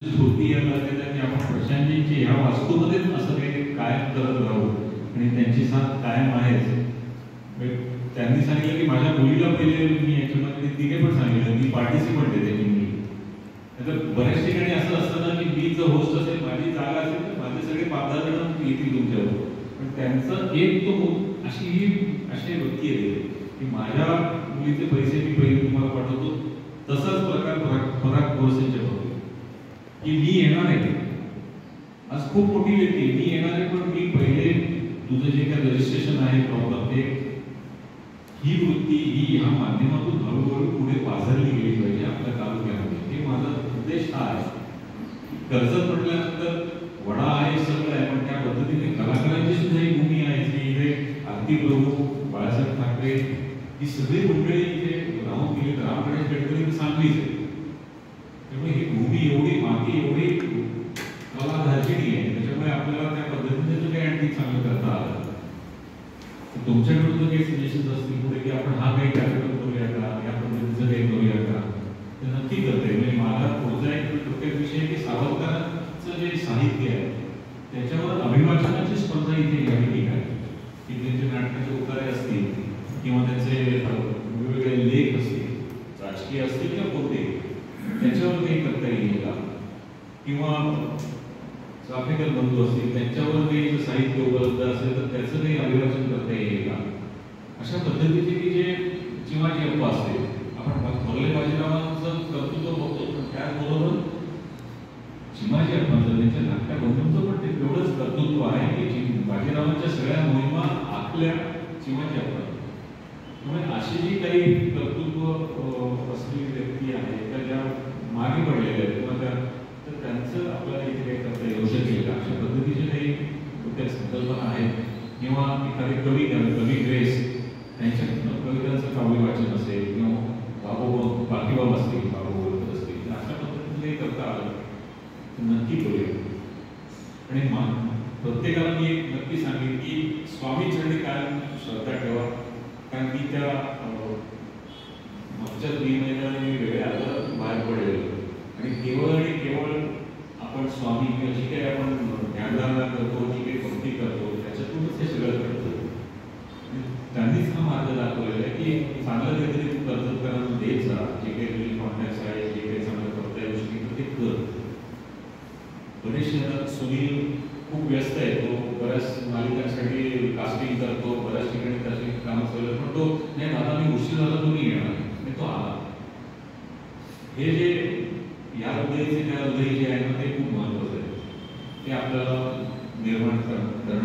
स्फूर्ती यायला लागते की आपण प्रशांतजींची ह्या वास्तूमध्येच असं काही कायम करत राहू आणि त्यांची साथ कायम आहेच. त्यांनी सांगितलं की माझ्या मुलीला पहिले मी याच्यामध्ये तिने पण सांगितलं मी पार्टिसिपंट आहे त्याची मुली. तर बऱ्याच ठिकाणी असं असतं ना की मी जर होस्ट असेल माझी जागा असेल तर माझे सगळे 5-10 जण येतील तुमच्यावर, पण त्यांचं एक तो अशी व्यक्ती आहे की माझ्या मुलीचे पैसे मी पहिले तुम्हाला पाठवतो. तसाच प्रकार पराग गोरसेंच्या बाबतीत की मी येणार आहे, आज खूप मोठी व्यक्ती मी येणार आहे, पण मी पहिले तुझं जे काही रजिस्ट्रेशन आहे प्रॉब्लेम ते ही वृत्ती ही ह्या माध्यमातून हळूहळू पुढे पाझरली गेली पाहिजे आपल्या तालुक्यामध्ये. हे माझा उद्देश हा आहे. कर्जत म्हटल्यानंतर वडा आहे सगळं आहे, पण त्या पद्धतीने कलाकारांची सुद्धा ही भूमी आहे की इथे आरती प्रभू, बाळासाहेब ठाकरे ही सगळी मंडळी इथे राहून गेली. राम गणेश गडकरी सांगलीच आहे, त्यामुळे ही भूमी एवढी माती एवढी कलाधार्जिणी आहे, त्याच्यामुळे आपल्याला त्या पद्धतीने जो काही आणखी चांगलं करता आलं. तुमच्याकडून जर काही सजेशन्स असतील पुढे की आपण हा काही कार्यक्रम करूया का, या पद्धतीचं काही करूया का, ते नक्की करते. म्हणजे मला पुढचा एक प्रत्येक विषय की सावरकरांचं जे साहित्य आहे त्याच्यावर अभिवाचनाची स्पर्धा इथे घ्यावी ठीक आहे, की त्यांचे नाटकाचे उतारे असतील किंवा त्यांचे वेगवेगळे लेख असतील, राजकीय असतील किंवा कोणते, त्याच्यावर काही करता येईल का, किंवा चाफेकर बंधू असतील त्यांच्यावर काही जर साहित्य उपलब्ध असेल तर त्याचं काही अभिवाचन करता येईल का. अशा पद्धतीचे की जे चिमाजी अप्पा असते, आपण थोरले बाजीरावांचं कर्तृत्व बघतो, पण त्याचबरोबर चिमाजी अप्पांचं त्यांच्या धाकट्या बंधूंचं पण ते तेवढंच कर्तृत्व आहे की बाजीरावांच्या सगळ्या मोहिमा आखल्या चिमाजी अप्पा. त्यामुळे अशी जी काही कर्तृत्व असलेली व्यक्ती आहे त्या ज्या मागे पडलेल्या आहेत किंवा तर त्यांचं आपल्याला इथे काही करता येऊ शकेल का, अशा पद्धतीचे काही त्या संकल्पना आहेत. किंवा एखादे कवी ग्रेस त्यांच्या कवितांचं काव्य वाचन असेल किंवा बाकीबाब असतील, बाबू बोलत असतील, तर अशा पद्धतीने काही करता आलं तर नक्की करूया. आणि प्रत्येकाला मी एक नक्की सांगेन की स्वामी चरणी कायम श्रद्धा ठेवा, कारण की त्या मागच्या 3 महिन्याने मी वेगळ्या आजारातून बाहेर पडलेलो आणि केवळ आपण स्वामी किंवा जी काही आपण ध्यानधारणा करतो, जी काही भक्ती करतो त्याच्यातूनच हे सगळं करतो. त्यांनीच हा मार्ग दाखवलेला आहे की चांगलं काहीतरी तू कर्तव्यकरांना देत जा, जे काही तुझे कॉन्टॅक्ट्स आहे, जे काही चांगलं करता येऊ शकते तर ते कर. गणेश सुनील खूप व्यस्त आहे, तो बऱ्याच मालिकांसाठी कास्टिंग करतो, बऱ्याच ठिकाणी त्याची कामं चालू, पण तो नाही दादा मी उशीर झाला तुम्ही येणार आणि तो आला. हे जे या हृदयाचे त्या हृदय जे आहे ना ते खूप महत्त्वाचं आहे, ते आपल्याला निर्माण करणं